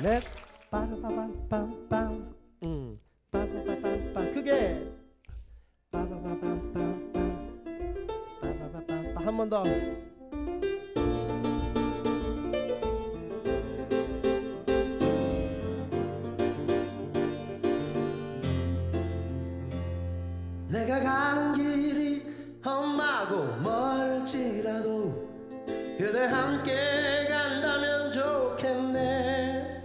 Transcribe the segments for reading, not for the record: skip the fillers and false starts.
넷 빠라바밤빰빰 빠바바밤빰 크게 빠바바밤빰빰 빠바바밤빰 한 번 더. 내가 가는 길이 험하고 멀지라도 그대 함께 간다면 좋겠네.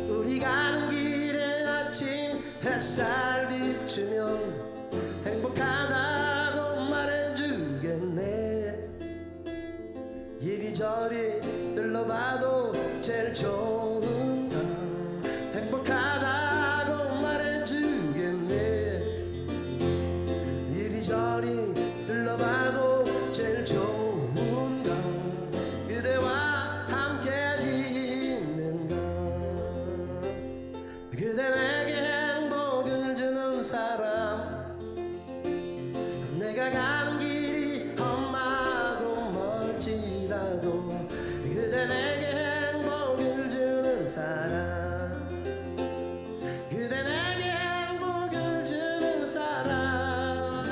우리 가는 길에 아침 햇살 비추면 행복하다고 말해주겠네. 이리저리 들러봐도 제일 좋은 건 행복하다고 말해주겠네. 이리저리 들러봐도 제일 좋은 건 그대와 함께 있는 것. 그대 내게 행복을 주는 사람. 내가 가는 길이 험하고 멀지라도 그대 내게 행복을 주는 사람. 그대 내게 행복을 주는 사람.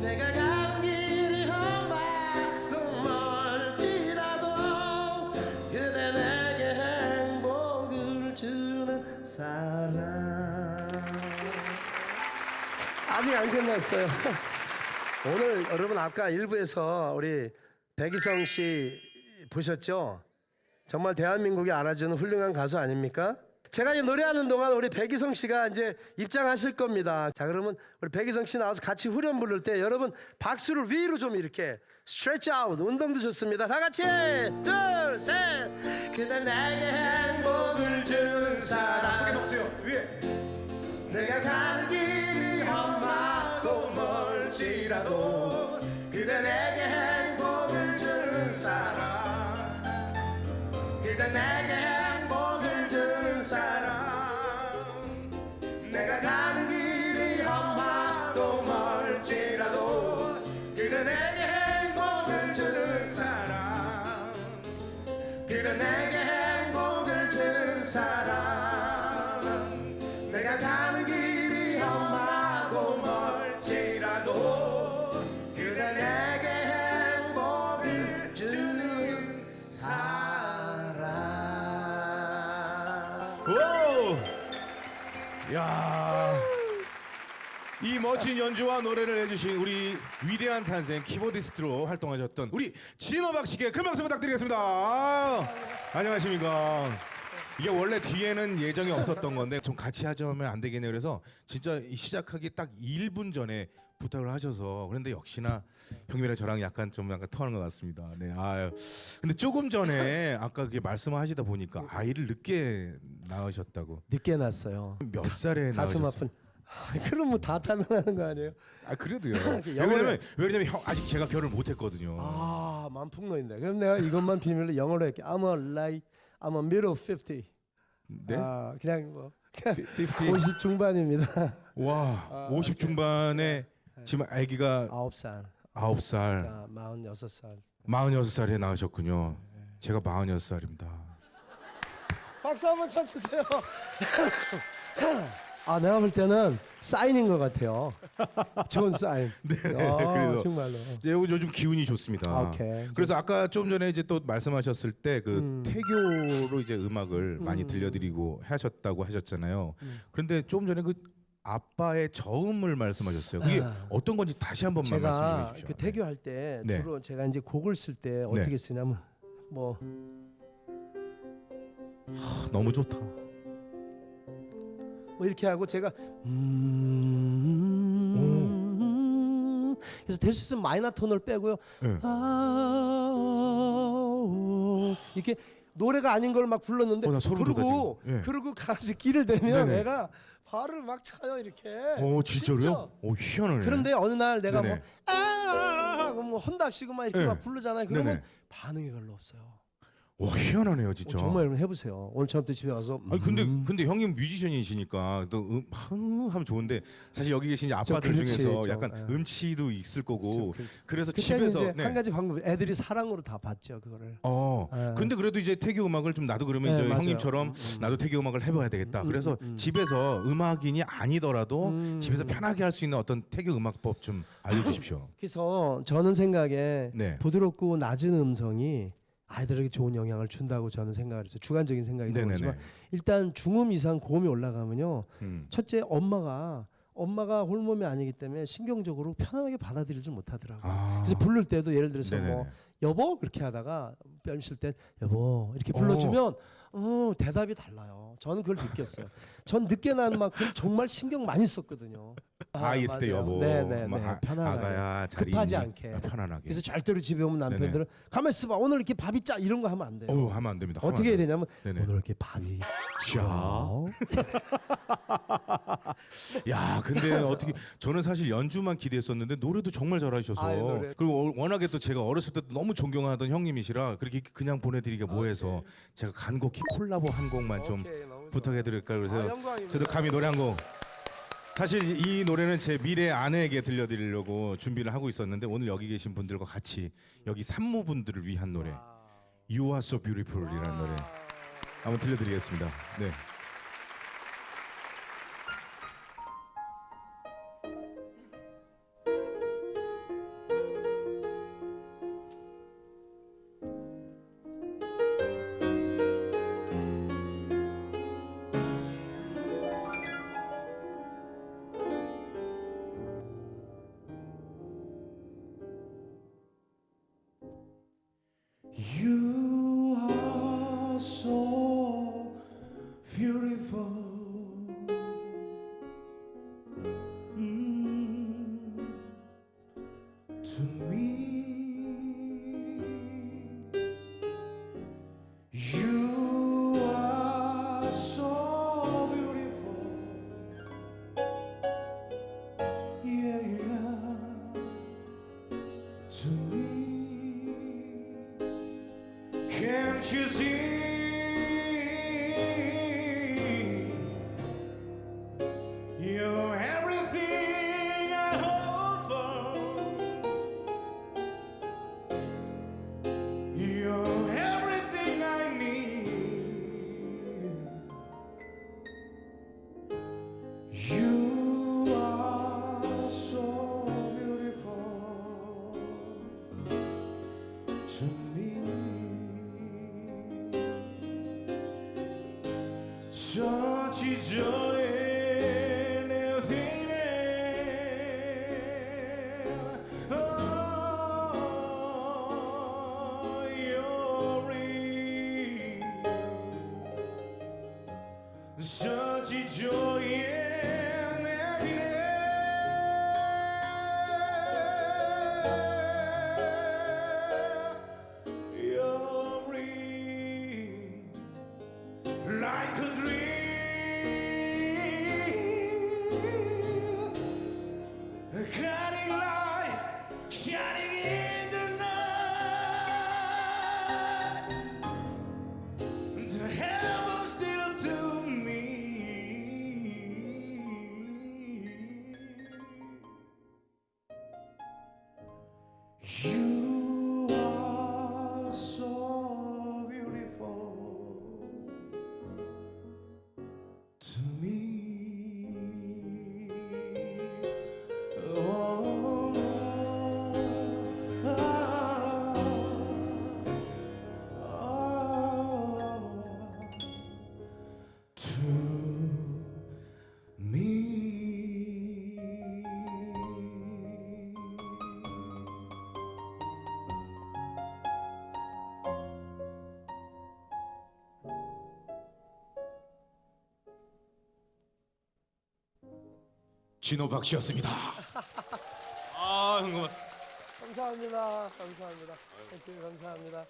내가 가는 길이 험하고 멀지라도 그대 내게 행복을 주는 사람. 아직 안 끝났어요. 오늘 여러분 아까 일부에서 우리 백이성 씨 보셨죠? 정말 대한민국이 알아주는 훌륭한 가수 아닙니까? 제가 이 노래하는 동안 우리 백이성 씨가 이제 입장하실 겁니다. 자, 그러면 우리 백이성 씨 나와서 같이 후렴 부를 때 여러분 박수를 위로 좀 이렇게 스트레치 아웃 운동도 좋습니다. 다 같이 둘, 셋. 그대 내게 행복을 주는 사람. 박수요 위에. 내가 가는 길이 험하고 멀지라도 그대 내게 행복을 주는 사람. 그대 내게 행복을 주는 사람. 내가 가는 길이 험하고 멀지라도 그대 내게 행복을 주는 사람. 그대 내게 행복을 주는 사람. 내가 가는 길이 험하고 멀지라도 그대 내게 행복을 주는 사람. 오! 야, 이 멋진 연주와 노래를 해주신 우리 위대한 탄생 키보디스트로 활동하셨던 우리 진호박 씨께 큰 박수 부탁드리겠습니다. 안녕하십니까. 이게 원래 뒤에는 예정이 없었던 건데 좀 같이 하자면 안 되겠네요. 그래서 진짜 이 시작하기 딱 1분 전에 부탁을 하셔서 그런데 역시나 형님이랑 저랑 약간 통하는 것 같습니다. 네, 아유. 근데 조금 전에 아까 그게 말씀하시다 보니까 아이를 늦게 낳으셨다고. 늦게 났어요. 몇 살에 가슴 낳으셨어요? 아픈. 그럼 뭐 다 탄원하는 거 아니에요? 아 그래도요. 영어를- 왜 그러냐면 형 아직 제가 결혼을 못했거든요. 아, 마음 풍노인데. 그럼 내가 이것만 비밀로 영어로 할게. I'm a light, I'm a middle 50. 네? 아, 그냥 뭐 50? 50 중반입니다. 와, 50 중반에 지금 아기가 9살. 9살, 아, 46살. 46살에 낳으셨군요. 제가 46살입니다. 박수 한번 쳐주세요. 아, 내가 볼 때는 사인인 것 같아요. 좋은 사인. 네, 아, 그래도 정말로. 요즘 기운이 좋습니다. 아, 오케이. 그래서 아까 좀 전에 이제 또 말씀하셨을 때 그 태교로 이제 음악을 많이 들려드리고 하셨다고 하셨잖아요. 그런데 좀 전에 그 아빠의 저음을 말씀하셨어요. 그게 어떤 건지 다시 한 번만 말씀해 제가 주십시오. 그 태교할 때 네. 주로 제가 이제 곡을 쓸 때 어떻게 쓰냐면 뭐 너무 좋다. 뭐 이렇게 하고 제가 그래서 될 수 있으면 마이너 톤을 빼고요. 네. 이렇게 노래가 아닌 걸 막 불렀는데 나 소름 돋아, 그러고 지금. 예. 그러고 가서 길을 대면 네네. 애가 발을 막 차요 이렇게. 오 진짜로요? 오 희한하네. 그런데 어느 날 내가 네네. 뭐 하고 뭐 헌답시고 막 이렇게 네. 막 부르잖아요. 그러면 네네. 반응이 별로 없어요. 와 희한하네요 진짜. 정말 여러분 해보세요. 오늘 처음부터 집에 와서 아니 근데 형님 뮤지션이시니까 또 하면 좋은데 사실 여기 계신 아빠들 그렇지, 중에서 좀, 약간 예. 음치도 있을 거고 그렇죠. 그래서 그때는 집에서 이제 한 가지 방법, 애들이 사랑으로 다 봤죠 그거를. 어. 근데 그래도 이제 태교 음악을 좀 나도 그러면 네, 이제 맞아요. 형님처럼 나도 태교 음악을 해봐야 되겠다. 그래서 집에서 음악인이 아니더라도 집에서 편하게 할 수 있는 어떤 태교 음악법 좀 알려주십시오. 그래서 저는 생각에 네. 부드럽고 낮은 음성이 아이들에게 좋은 영향을 준다고 저는 생각을 했어요. 주관적인 생각이 네네네. 들지만 일단 중음 이상 고음이 올라가면요. 음. 첫째 엄마가 홀몸이 아니기 때문에 신경적으로 편안하게 받아들이지 못하더라고요. 아. 그래서 부를 때도 예를 들어서 네네네. 뭐 여보 그렇게 하다가 뺨 칠 땐 여보 이렇게 불러주면 대답이 달라요. 저는 그걸 느꼈어요. 전 늦게 난 만큼 정말 신경 많이 썼거든요. 아이 있을 때 맞아요. 여보. 네네네. 막 편안하게. 아가야 잘 급하지 있니? 않게. 편안하게. 그래서 절대로 집에 오면 남편들은 가만 있어봐 오늘 이렇게 밥이 짜 이런 거 하면 안 돼요. 하면 안 됩니다. 어떻게 해야 되냐면 네네. 오늘 이렇게 밥이 자. 야, 근데 어떻게 저는 사실 연주만 기대했었는데 노래도 정말 잘하셔서 아유, 노래. 그리고 워낙에 또 제가 어렸을 때 너무 존경하던 형님이시라 그렇게 그냥 보내드리기가 뭐해서 제가 간곡히 콜라보 한 곡만 좀 오케이, 너무 좋아요. 부탁해드릴까요? 그래서 영광입니다. 저도 감히 노래 한 곡. 사실 이 노래는 제 미래 아내에게 들려드리려고 준비를 하고 있었는데 오늘 여기 계신 분들과 같이 여기 산모분들을 위한 노래 You Are So Beautiful이라는 노래 한번 들려드리겠습니다. 네. You are so beautiful. To me, you are so beautiful. Yeah, yeah. To me. Can't you see? You're everything I hope for. You're everything I need. You are so beautiful to me. Such a joy in everything. Oh, you're real. Such a joy in everything. You're real. Like a dream, a cutting light shining in the night. The heavens still to me. You are so beautiful to me. Oh, to me. 진호박 씨였습니다. 아, 감사합니다. 감사합니다. 땡큐, 감사합니다.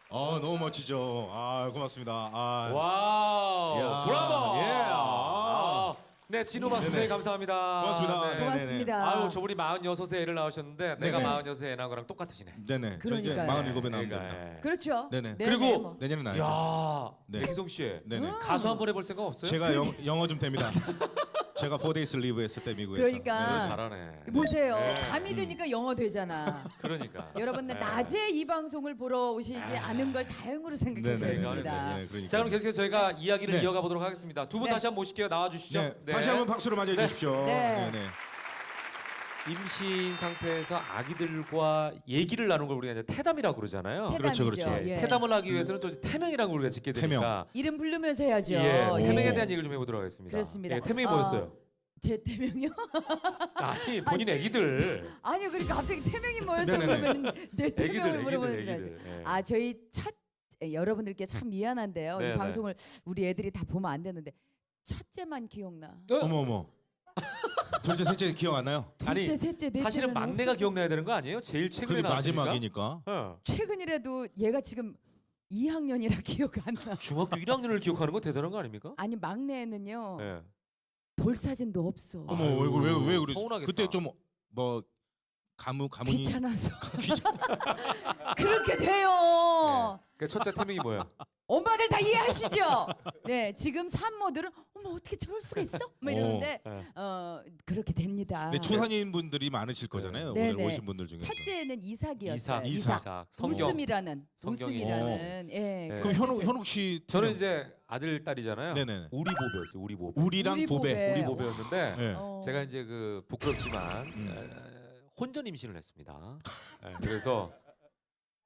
너무 멋지죠. 아, 고맙습니다. 아, 와우, 야, 브라보. 예. 아, 네, 진호박 선생님 감사합니다. 고맙습니다. 네. 네네네. 고맙습니다. 아유, 저분이 46에 애를 낳으셨는데 내가 네네. 46에 애 낳은 거랑 똑같으시네. 네네. 저 이제 그러니까요. 47에 나오면 그러니까, 됩니다. 예. 그렇죠. 네네. 그리고 뭐. 내년에 나야죠. 야, 네. 백희성 씨. 네네. 가수 한번 해볼 생각 없어요? 제가 영어 좀 됩니다. 제가 4days live 했을 때 미국에서. 그러니까. 네, 잘하네. 보세요. 네. 밤이 되니까 영어 되잖아. 그러니까. 여러분들 네. 낮에 이 방송을 보러 오시지 않은 걸 다행으로 생각하셔야 네네. 됩니다. 네, 그러니까. 자, 그럼 계속해서 저희가 이야기를 네. 이어가 보도록 하겠습니다. 두 분 네. 다시 한번 모실게요. 나와 주시죠. 네. 다시 한번 박수로 맞이해 주십시오. 네. 네네. 임신 상태에서 아기들과 얘기를 나누는 걸 우리가 이제 태담이라고 그러잖아요. 그렇죠, 태담이죠. 그렇죠. 예. 태담을 하기 위해서는 또 태명이라는 걸 우리가 짓게 되니까 이름 부르면서 해야죠. 예, 예. 태명에 대한 얘기를 좀 해보도록 하겠습니다. 그렇습니다. 예, 태명이 뭐였어요? 제 태명이요? 아니 본인 애기들. 아니요, 그러니까 갑자기 태명이 뭐였어 네네네. 그러면 내 태명을 물어보는 줄 알죠. 애기들. 예. 아, 저희 첫 여러분들께 참 미안한데요. 네네. 이 방송을 우리 애들이 다 보면 안 되는데 첫째만 기억나. 어머 어머. 둘째 셋째 기억 안 나요? 아니, 둘째, 셋째, 넷째는 사실은 막내가 없었죠. 기억나야 되는 거 아니에요? 제일 최근에 그리고 나왔으니까. 마지막이니까. 어. 최근이라도 얘가 지금 2학년이라 기억 안 나. 중학교 1학년을 기억하는 거 대단한 거 아닙니까? 아니 막내는요 예. 돌 사진도 없어. 어머 아유, 왜 그래? 서운하겠다. 그때 좀 뭐 가문이 귀찮아서 그렇게 돼요. 그 첫째 태명이 뭐야? 엄마들 다 이해하시죠? 네, 지금 산모들은 어머 어떻게 저럴 수가 있어? 뭐 이러는데 예. 그렇게 됩니다. 근데 초산인 분들이 많으실 거잖아요. 네, 오늘 네. 오신 분들 중에서. 첫째는 이삭이었어요. 이삭. 성경. 웃음이라는 성경이. 웃음이라는 예. 네. 그럼 그런 뜻을- 현욱 씨 저는 이제 아들 딸이잖아요. 네네. 우리 보배였어요. 우리 보배. 우리랑 우리 보배. 보배. 우리 보배였는데 네. 어. 제가 이제 그 부끄럽지만 혼전 임신을 했습니다. 그래서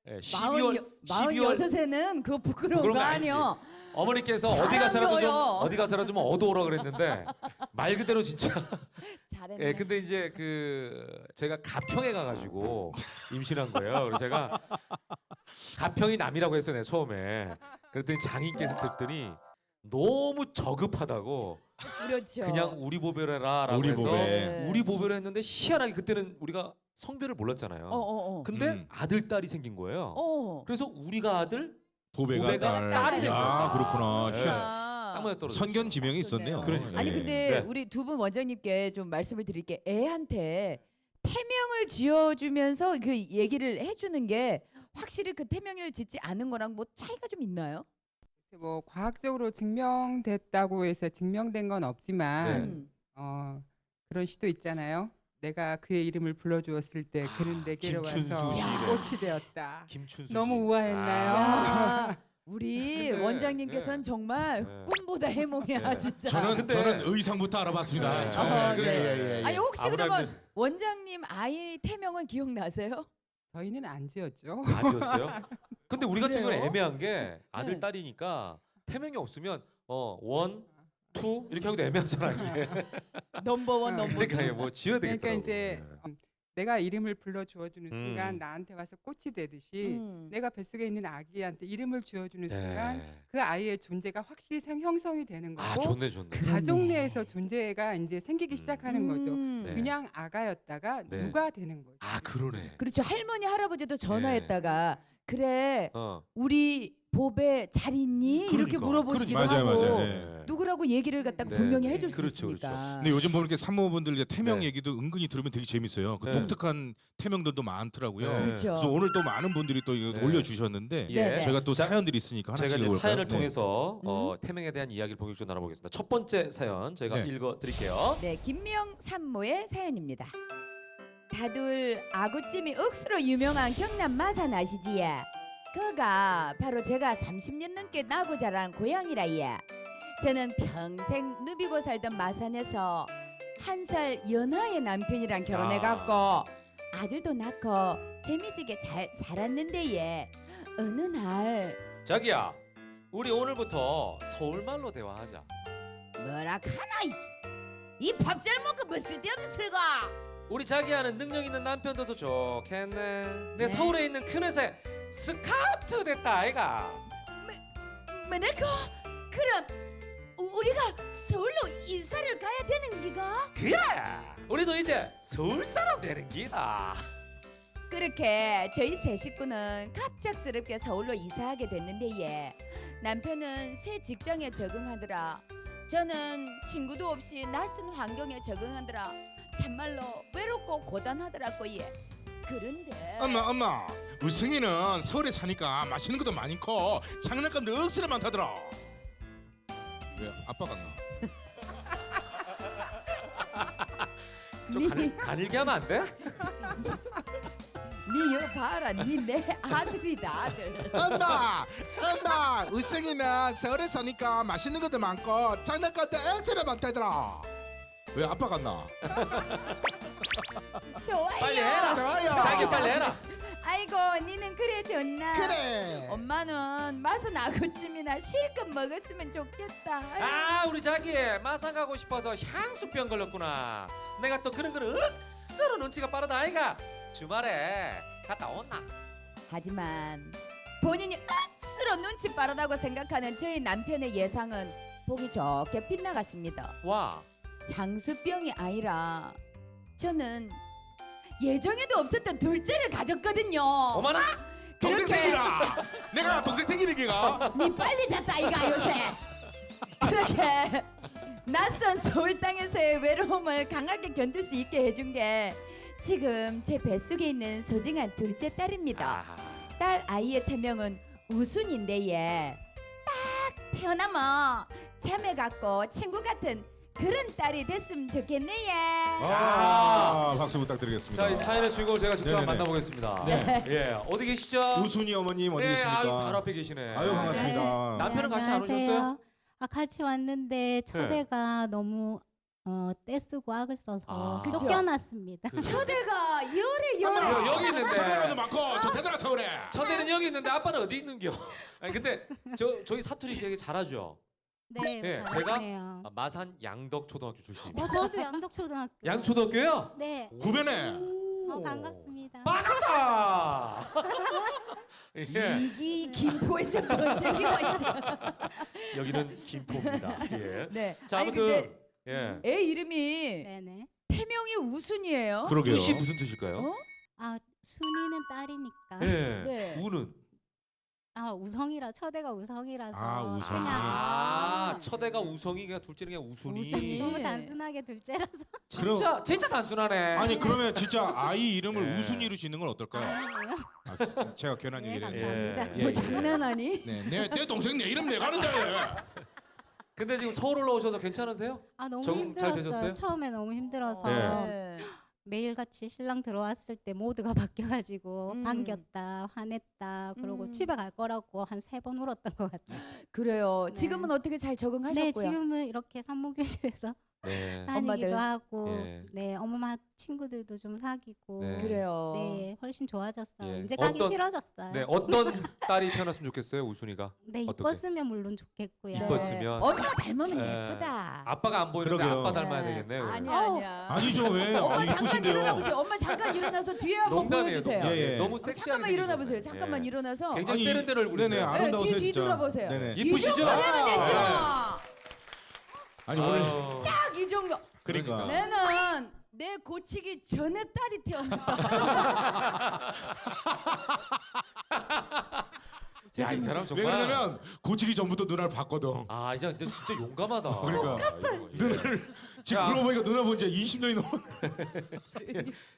12월 46에는 그거 부끄러운 부끄러운 거 거 아니지. 아니요. 어머니께서 잘하고요. 어디 가서라도 좀 어두워라 그랬는데 말 그대로 진짜. 잘했네. 예, 근데 이제 그 제가 가평에 가가지고 임신한 거예요. 그래서 제가 가평이 남이라고 했어요, 내 처음에. 그랬더니 장인께서 듣더니 너무 저급하다고 그렇죠. 그냥 우리 보배라라고 우리 해서 보배. 네. 우리 보배를 했는데 희한하게 그때는 우리가 성별을 몰랐잖아요. 근데 아들 딸이 생긴 거예요. 그래서 우리가 아들 보배가 딸이 된 야, 거예요. 그렇구나. 네. 희한. 딱 맞아 떨어졌어요. 선견 지명이 있었네요. 그러니까요. 아니 예. 근데 네. 우리 두 분 원장님께 좀 말씀을 드릴게. 애한테 태명을 지어주면서 그 얘기를 해주는 게 확실히 그 태명을 짓지 않은 거랑 뭐 차이가 좀 있나요? 뭐 과학적으로 증명됐다고 해서 증명된 건 없지만 음. 그런 시도 있잖아요. 내가 그의 이름을 불러주었을 때 그는 내게로 김춘수 와서 씨. 꽃이 되었다. 김춘수 너무 씨. 우아했나요? 야, 우리 근데, 원장님께서는 정말 네. 꿈보다 해몽이야 네. 진짜. 저는 의상부터 알아봤습니다. 네. 처음에. 아, 그래, 네. 예, 예. 아니 혹시 아브라함 그러면 원장님 아이 태명은 기억나세요? 저희는 안 지었죠. 아니었어요? 근데 우리 같은 경우는 그래요? 애매한 게 아들 네. 딸이니까 태명이 없으면 원, 투 이렇게 하기도 애매하잖아 이게. 넘버원 넘버 그러니까 투. 뭐 지어야 되겠다. 그러니까 이제 내가 이름을 불러주어주는 음. 순간 나한테 와서 꽃이 되듯이 내가 뱃속에 있는 아기한테 이름을 지어주는 순간 그 아이의 존재가 확실히 형성이 되는 거고 아 좋네. 가족 내에서 존재가 이제 생기기 시작하는 거죠. 네. 그냥 아가였다가 네. 누가 되는 거죠. 아 그러네. 그렇죠. 할머니 할아버지도 전화했다가 그래 어. 우리 보배 잘 있니? 이렇게 그러니까. 물어보시기도 맞아요, 하고 맞아요. 네. 누구라고 얘기를 갖다가 네, 분명히 네. 해줄 수 그렇죠, 있으니까. 근데 요즘 보는 게 산모분들 이제 태명 네. 얘기도 은근히 들으면 되게 재밌어요. 그 네. 독특한 태명들도 많더라고요. 네. 그렇죠. 그래서 오늘 또 많은 분들이 또 이거 네. 올려주셨는데 예. 네, 네. 제가 또 사연들이 있으니까 제가 하나씩 이제 읽어볼까요? 사연을 네. 통해서 태명에 대한 이야기를 본격적으로 나눠보겠습니다. 첫 번째 사연 저희가 네. 읽어드릴게요. 네, 김명 산모의 사연입니다. 다들 아구찜이 억수로 유명한 경남 마산 아시지예? 그가 바로 제가 30년 넘게 나고 자란 고향이라예. 저는 평생 누비고 살던 마산에서 한 살 연하의 남편이랑 결혼해갖고 아들도 낳고 재미지게 잘 살았는데 예. 어느 날 자기야, 우리 오늘부터 서울말로 대화하자. 뭐라 카나 이 밥 잘 먹고 뭐 쓸데없는 설가. 우리 자기야는 능력 있는 남편 둬서 좋겠네. 내 네. 서울에 있는 큰 회사에 스카우트 됐다 아이가. 뭐라고? 그럼 우리가 서울로 이사를 가야 되는 기가? 그래, 우리도 이제 서울 사람 되는 기다. 그렇게 저희 세 식구는 갑작스럽게 서울로 이사하게 됐는데 예. 남편은 새 직장에 적응하느라 저는 친구도 없이 낯선 환경에 적응하느라 참말로 외롭고 고단하더라고 예. 그런데 엄마 우승이는 서울에 사니까 맛있는 것도 많고 장난감도 억수로 많다더라. 왜 아빠 같나? 좀 가늘게 하면 안 돼? 니 이거 봐라 니 내 아들이다 아들. 엄마 우승이는 서울에 사니까 맛있는 것도 많고 장난감도 억수로 많다더라. 왜 아빠 같나? 좋아요. 빨리 해라. 좋아요. 자기 빨리 해라. 아이고 니는 그래 좋나. 그래. 엄마는 맛은 아구찜이나 실컷 먹었으면 좋겠다. 아 우리 자기 마산 가고 싶어서 향수병 걸렸구나. 내가 또 그런 거는 억수로 눈치가 빠르다 아이가. 주말에 갔다 온나. 하지만 본인이 억수로 눈치 빠르다고 생각하는 저희 남편의 예상은 보기 좋게 빗나갔습니다. 와. 향수병이 아니라 저는 예정에도 없었던 둘째를 가졌거든요. 어머나. 동생 그렇게 생기라. 내가 동생 생기는 게가. 니 빨리 잤다 이가 요새. 그렇게 낯선 서울 땅에서의 외로움을 강하게 견딜 수 있게 해준 게 지금 제 뱃속에 있는 소중한 둘째 딸입니다. 아. 딸 아이의 태명은 우순인데 얘 딱 태어나면 자매 같고 친구 같은 그런 딸이 됐으면 좋겠네 얘. 박수 부탁드리겠습니다. 자, 이 사연의 주인공을 제가 직접 네네네. 만나보겠습니다. 네. 예, 어디 계시죠? 우순이 어머님 어디 네, 계십니까? 아유, 바로 앞에 계시네. 아유 반갑습니다. 남편은 같이 안 오셨어요? 아 같이 왔는데 초대가 너무 떼쓰고 악을 써서 아. 그쵸? 쫓겨났습니다. 초대가 열에 여기 있는데. 사람도 많고 좋대더라 서울에. 첫째는 여기 있는데 아빠는 어디 있는겨? 아니 근데 저희 사투리 되게 잘하죠. 네, 예, 잘하시네요. 마산 양덕 초등학교 출신. 저도 양덕초등학교. 양초등학교요? 네. 구변에. 반갑습니다. 반갑다. 예, 이기 김포에서 여기 와 있어. 여기는 김포입니다. 예. 네. 자 아니 아무튼 근데 예. 애 이름이 네네. 태명이 우순이에요. 그러게요. 우시 무슨 뜻일까요? 어? 아 순이는 딸이니까. 예. 네. 우는 아 우성이라 초대가 우성이라서 아, 우성. 그냥 아, 첫애가 우성이가 둘째는 그냥 우순이. 우순이. 너무 단순하게 둘째라서. 진짜 단순하네. 아니 그러면 진짜 아이 이름을 네. 우순이로 짓는 건 어떨까요? 아니에요. 아, 제가 괜한 네, 얘기를 했는데. 감사합니다. 예, 너 예. 장난하니? 네, 내 동생 내 이름 내가 하는데. 근데 지금 서울 올라오셔서 괜찮으세요? 아 너무 적응 잘 힘들었어요. 되셨어요? 처음에 너무 힘들어서 네. 매일같이 신랑 들어왔을 때 모드가 바뀌어가지고 음. 반겼다 화냈다 그러고 음. 집에 갈 거라고 한 3번 울었던 것 같아요. 그래요. 네. 지금은 어떻게 잘 적응하셨고요? 네 지금은 이렇게 산모교실에서 네. 다니기도 엄마들. 하고 예. 네 엄마 친구들도 좀 사귀고 네. 그래요. 네 훨씬 좋아졌어요. 예. 이제 가기 어떤- 싫어졌어요. 네, 어떤 딸이 태어났으면 좋겠어요, 우순이가? 네, 어떻게? 이뻤으면 물론 좋겠고요. 네. 이뻤으면. 엄마 닮으면 네. 예쁘다. 아빠가 안 보이는데 그러게요. 아빠 닮아야 네. 되겠네요. 아니야 어. 아니야. 아니죠 왜? 엄마 아니, 잠깐 이쁘신데요. 일어나 보세요. 엄마 잠깐 일어나서 뒤에 한번 농담이에요. 보여주세요. 농담. 예, 예. 너무 섹시하게 잠깐만 일어나 생기셨네. 보세요. 잠깐만 예. 일어나서 굉장히 아니, 세련된 얼굴이세요. 네네 아름다우세요 뒤 진짜. 뒤돌아보세요. 네네. 이- 이쁘시죠? 이 정도면 되지 뭐. 아니 오늘 아유. 딱 이 정도. 그러니까. 내는 내 고치기 전에 딸이 태어났다. 야, 이 사람 왜 정말. 그러냐면 고치기 전부터 누나를 봤거든. 아, 이제 근데 진짜 용감하다. 그러니까. 예. 누나를 지금 자. 그러고 보니까 누나 본 지 20년이 넘어.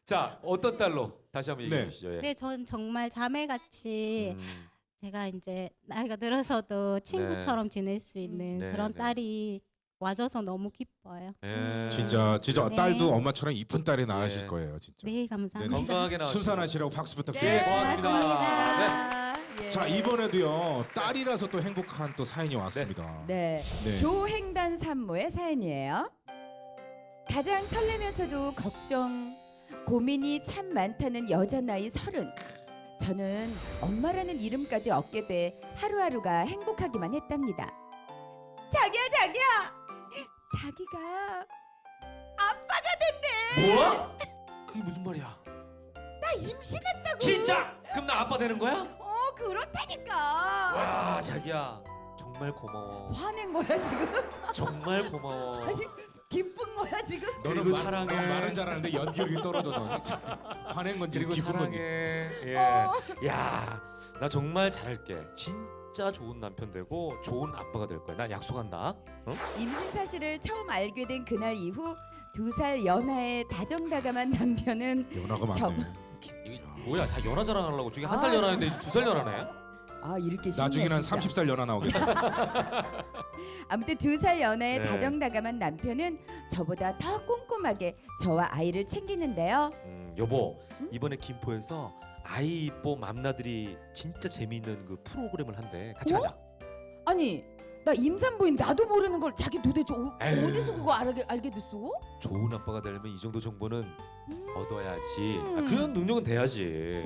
자, 어떤 딸로 다시 한번 얘기해 네. 주시죠. 예. 네, 전 정말 자매같이 음, 제가 이제 나이가 들어서도 친구처럼 지낼 수 있는 네, 그런 네. 딸이 와줘서 너무 기뻐요. 예. 진짜 네. 딸도 엄마처럼 이쁜 딸이 나으실 예. 거예요 진짜. 네, 감사합니다. 건강하게 나와주시고. 순산하시라고 박수 네, 부탁드리겠습니다. 고맙습니다. 예. 자 이번에도요 딸이라서 또 행복한 또 사연이 왔습니다. 네. 네. 조행단 산모의 사연이에요. 가장 설레면서도 걱정, 고민이 참 많다는 여자 나이 30. 저는 엄마라는 이름까지 얻게 돼 하루하루가 행복하기만 했답니다. 자기야. 자기가 아빠가 된대. 뭐야? 그게 무슨 말이야? 나 임신했다고. 진짜? 그럼 나 아빠 되는 거야? 그렇다니까. 와, 자기야. 정말 고마워. 화낸 거야 지금? 정말 고마워. 아니 기쁜 거야 지금? 그리고 넌 사랑해. 말은 잘하는데 연기력이 떨어져 너. 화낸 건지 그리고 기쁜 건지. 사랑해. 예. 야, 나 정말 잘할게. 진짜 진짜 좋은 남편 되고 좋은 아빠가 될 거야. 난 약속한다. 어? 임신 사실을 처음 알게 된 그날 이후 2살 연하의 다정다감한 남편은 연하가 저- 많네. 이게 뭐야? 다 연하 자랑하려고 중에 한 살 아, 연하인데 2살 연하네. 아 이렇게 쉽네, 나중에는 한 진짜. 30살 연하 나오겠다. 아무튼 2살 연하의 네. 다정다감한 남편은 저보다 더 꼼꼼하게 저와 아이를 챙기는데요. 여보 이번에 김포에서 아이뽀 맘나들이 진짜 재미있는 그 프로그램을 한대. 같이 어? 가자. 아니 나 임산부인 나도 모르는 걸 자기 도대체 에휴. 어디서 그거 알게 됐어? 좋은 아빠가 되려면 이 정도 정보는 얻어야지. 아, 음. 그런 능력은 돼야지.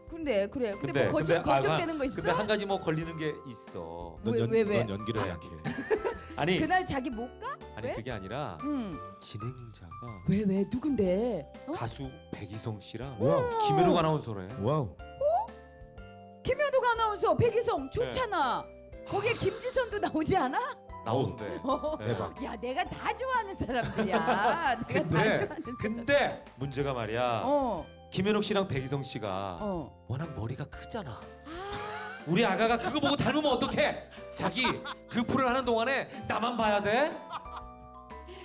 근데 그래. 근데 근데- 뭐 근데- 걱정되는 거 있어? 근데 한 가지 뭐 걸리는 게 있어. 왜? 넌 연기를 아, 약해. 아니 그날 자기 못 가? 아니 왜? 그게 아니라 응. 진행자가 왜 누군데? 어? 가수 백이성 씨랑 와우. 김현욱 아나운서래. 와우. 김현욱 아나운서, 백이성 좋잖아. 거기에 김지선도 나오지 않아? 나오는데. 네. 대박. 야 내가 다 좋아하는 사람들이야. 내가 다 근데 좋아하는 사람. 근데 문제가 말이야. 어. 김현욱 씨랑 백이성 씨가 어. 워낙 머리가 크잖아. 우리 아가가 그거 보고 닮으면 어떡해? 자기 그 프로를 하는 동안에 나만 봐야 돼?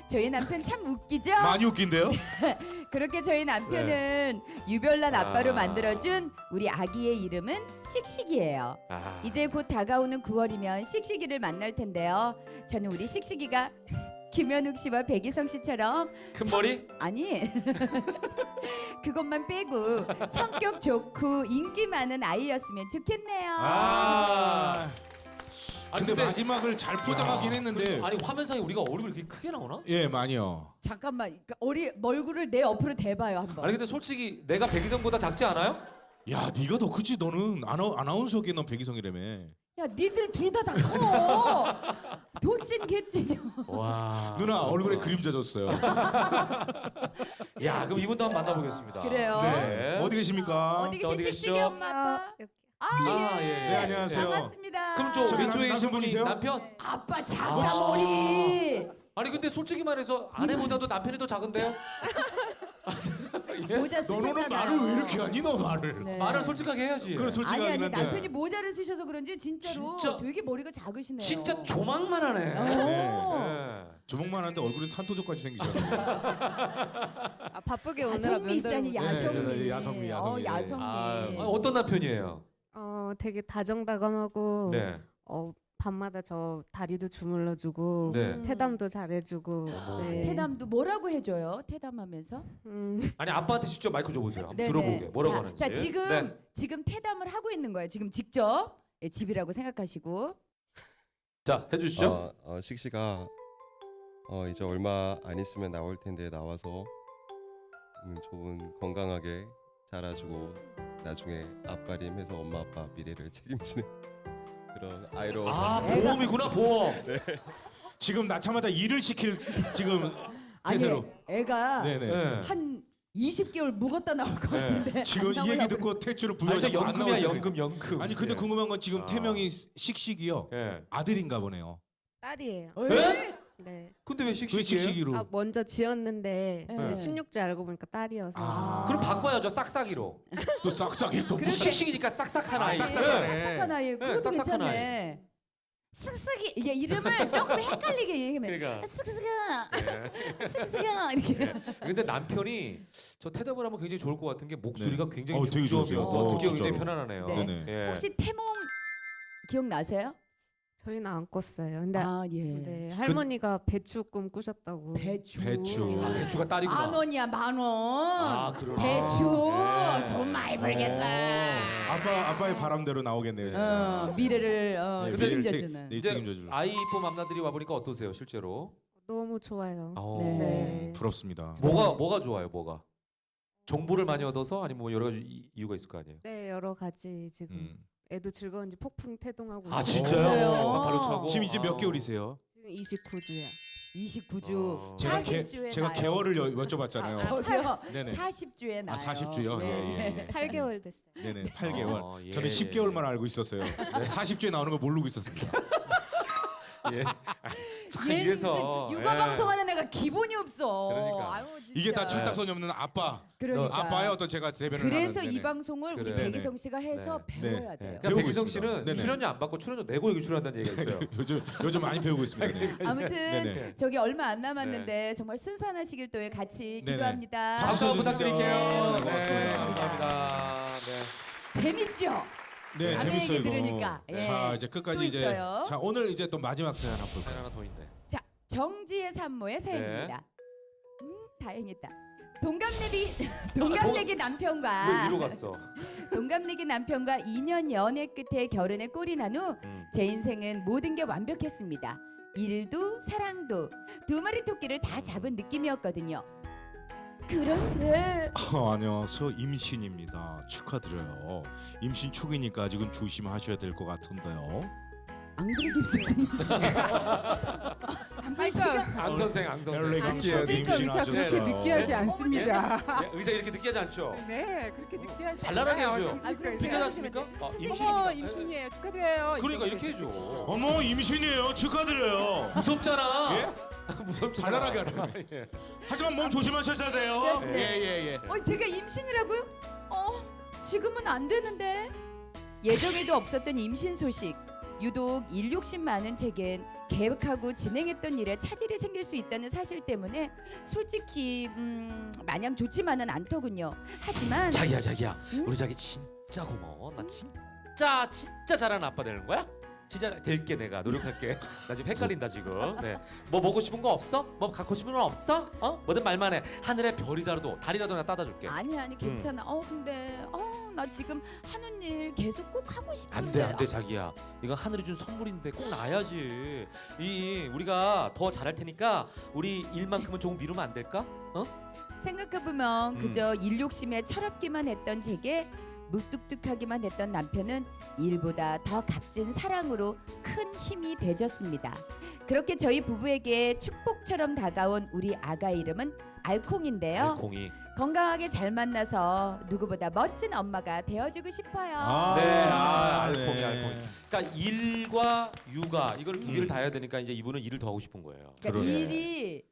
저희 남편 참 웃기죠? 많이 웃긴데요? 그렇게 저희 남편은 유별난 아빠로 아. 만들어준 우리 아기의 이름은 씩씩이에요. 아, 이제 곧 다가오는 9월이면 씩씩이를 만날 텐데요. 저는 우리 씩씩이가 김현욱 씨와 백이성 씨처럼 큰 머리? 아니 그것만 빼고 성격 좋고 인기 많은 아이였으면 좋겠네요. 아. 근데 마지막을 잘 포장하긴 했는데. 아니 화면상에 우리가 얼굴이 그렇게 크게 나오나? 예, 많이요. 잠깐만 그러니까 얼굴을 내 옆으로 대봐요 한번. 아니 근데 솔직히 내가 백이성보다 작지 않아요? 야, 네가 더 크지. 너는 아나운서계 넌 백이성이라며. 야 니들 둘 다 커. 도찐 개찐. 와. 누나 얼굴에 그림 젖었어요. 야 그럼 이분도 한번 만나보겠습니다. 그래요? 네. 어디 계십니까? 어디 저 어디 계시 씩씩이 계시죠? 엄마 아빠? 아, 아, 예. 예. 네, 안녕하세요. 반갑습니다. 그럼 저 저기 왼쪽에 계신 분이 남편분이세요? 남편? 아빠 작다 아. 머리. 아니 근데 솔직히 말해서 아내보다도 남편이 더 작은데요? 예? 모자 쓰셨잖아요. 너는 말을 왜 이렇게 하니 너 말을? 네. 말을 솔직하게 해야지. 그래 솔직하긴 아니 한데. 남편이 모자를 쓰셔서 그런지 진짜로 진짜- 되게 머리가 작으시네요. 진짜 조망만 하네. 어. 네. 조목만 한데 얼굴에 산토조까지 생기셨네. 아, 바쁘게 오느라 야성미 있잖니 면도를 못- 야성미. 네, 야성미, 야성미. 야성미. 아, 어떤 남편이에요? 되게 다정다감하고 네. 밤마다 저 다리도 주물러주고 네. 태담도 잘해주고 네. 태담도 뭐라고 해줘요? 태담하면서? 아니 아빠한테 직접 마이크 줘보세요. 한번 네네. 들어보게. 뭐라고 자, 하는지. 자 지금 네. 지금 태담을 하고 있는 거예요. 지금 직접 예, 집이라고 생각하시고. 자 해주시죠. 씩씩아 이제 얼마 안 있으면 나올 텐데 나와서 좋은 건강하게 자라주고 나중에 앞가림해서 엄마 아빠 미래를 책임지는 그런 아이로 아 보험이구나 보험. 지금 낳자마자 일을 시킬 지금 아니 태세로. 애가 네네. 네. 한 20개월 묵었다 나올 것 같은데. 지금 안 이 얘기 나오려고 듣고 퇴출을 아니 저 부여하고 연금이야 연금. 아니 근데 예. 궁금한 건 지금 아. 태명이 씩씩이요. 예. 아들인가 보네요. 딸이에요. 그래? 네? 네. 근데 왜 왜 씩씩이에요? 씩씩이로? 아 먼저 지었는데 네. 이제 16주 알고 보니까 딸이어서 아. 그럼 바꿔야죠 싹싹이로. 또 싹싹이 또. 그렇게- 씩씩이니까 싹싹한 아이. 싹싹하네. 네. 싹싹한 아이. 그것도 싹싹한 괜찮네. 쓱쓱이 이게 이름을 조금 헷갈리게 얘기하면 그러니까. 쓱쓱아 쓱쓱아 이렇게. 근데 남편이 저 태답을 하면 굉장히 좋을 것 같은 게 목소리가 네. 굉장히 되게 좋으세요. 중저음이어서 듣기 굉장히 진짜로. 편안하네요. 네. 네네. 예. 혹시 태몽 기억나세요? 저희는 안 꿨어요. 근데 아 예. 네, 할머니가 배추 꿈 꾸셨다고. 배추. 배추. 아, 배추가 딸이구나. 10,000원이야 10,000원. 아, 그러네. 배추 네. 돈 많이 벌겠다. 아빠의 바람대로 나오겠네요. 진짜. 미래를 네, 책임져주는. 네, 이제 책임져줄. 아이뽀 맘나들이 와 보니까 어떠세요, 실제로? 너무 좋아요. 네. 네. 부럽습니다. 뭐가 좋아요, 뭐가? 정보를 많이 얻어서 아니면 뭐 여러 가지 이유가 있을 거 아니에요? 네 여러 가지 지금 음. 애도 즐거운지 폭풍 태동하고 아 있어요. 진짜요? 그래요? 아, 발로 차고. 지금 이제 몇 아. 개월이세요? 지금 29주야. 29주. 어. 제가 40주에 제가 나요. 개월을 여쭤봤잖아요. 저기요. 네네. 40주에 나요. 40주요? 네. 예. 8개월 됐어요. 네네. 8개월. 어, 예, 저는 10개월만 알고 있었어요. 40주에 나오는 거 모르고 있었습니다. 예. 얘는 위해서. 무슨 육아 예. 방송하는 애가 기본이 없어. 그러니까. 아유, 진짜. 이게 다 철딱선이 없는 아빠. 그러니까. 아빠의 어떤 제가 대변을 그래서 하는, 이 네네. 방송을 우리 그래. 백이성 씨가 해서 네. 배워야 네. 돼요. 그러니까 배우고 백이성 있습니다. 씨는 네네. 출연료 안 받고 출연료 내고 여기 출연한다는 얘기가 있어요. 요즘 많이 배우고 있습니다. 네. 아무튼 네네. 저기 얼마 안 남았는데 정말 순산하시길 또해 같이 네네. 기도합니다. 박수 박수 주시죠. 부탁드릴게요. 네, 네, 고맙습니다. 감사합니다. 네. 재밌죠? 네, 남의 재밌어요. 얘기 이거. 들으니까. 예. 자, 이제 끝까지 또 이제 있어요. 자, 오늘 이제 또 마지막 사연 한번 볼까요? 사연 하나 더 있네. 자, 정지의 산모의 사연입니다. 네. 다행이다. 동갑내기 왜 남편과 위로 갔어? 동갑내기 남편과 2년 연애 끝에 결혼에 꼴이 난 후 제 인생은 모든 게 완벽했습니다. 일도 사랑도 두 마리 토끼를 다 잡은 느낌이었거든요. 그런데 안녕하세요. 임신입니다. 축하드려요. 임신 초기니까 아직은 조심하셔야 될 것 같은데요. 안 그래 김 선생님. 그러니까 앙 선생, 앙 선생. LA 아니 각지에 소비과 의사 그렇게 임신하셨어요. 느끼하지 않습니다. 예, 의사 이렇게 느끼하지 않죠? 네, 그렇게 느끼하지 발랄하게 않아요. 해줘요. 성비과 그럼 의사. 느끼하지 않습니까? 어머 임신이에요. 축하드려요. 그러니까 이렇게 이렇게 해줘. 어머 임신이에요. 축하드려요. 무섭잖아. 예? 무섭잖아. 발랄하게 하라고. 예. 하지만 몸 조심하셔야 돼요. 네, 네. 예예예. 제가 임신이라고요? 지금은 안 되는데. 예정에도 없었던 임신 소식. 유독 일 욕심 많은 제겐 계획하고 진행했던 일에 차질이 생길 수 있다는 사실 때문에 솔직히 마냥 좋지만은 않더군요. 하지만 자기야. 응? 우리 자기 진짜 고마워. 나 진짜 잘하는 아빠 되는 거야? 진짜 될게 내가 노력할게. 나 지금 헷갈린다 지금. 네. 뭐 먹고 싶은 거 없어? 뭐 갖고 싶은 거 없어? 뭐든 말만 해. 하늘에 별이라도 달이라도 나 따다 줄게. 아니 괜찮아. 근데 나 지금 하는 일 계속 꼭 하고 싶은데. 안돼 자기야. 이건 하늘이 준 선물인데 꼭 나야지. 우리가 더 잘할 테니까 우리 일만큼은 조금 미루면 안 될까? 생각해보면 그저 일 욕심에 철없기만 했던 제게 무뚝뚝하기만 했던 남편은 일보다 더 값진 사랑으로 큰 힘이 되졌습니다. 그렇게 저희 부부에게 축복처럼 다가온 우리 아가 이름은 알콩인데요. 알콩이. 건강하게 잘 만나서 누구보다 멋진 엄마가 되어주고 싶어요. 알콩이. 그러니까 일과 육아 이걸 두 개를 다 해야 되니까 이제 이분은 일을 더 하고 싶은 거예요. 그러니까 그러네. 일이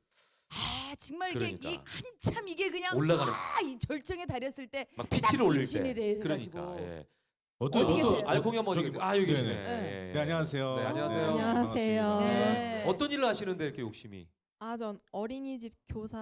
정말 이게 그러니까. 한참 이게 그냥 올라가는 이 절정에 달했을 때 막 딱 피치를 올릴 임신이 때. 돼가지고. 그러니까. 예. 어디 계세요? 알콩이 한번 어디 저기 계세요? 여기 계시네. 네네. 예, 예. 네, 안녕하세요. 네, 안녕하세요. 안녕하세요. 반갑습니다. 네. 어떤 일을 하시는데 이렇게 욕심이? 전 어린이집 교사.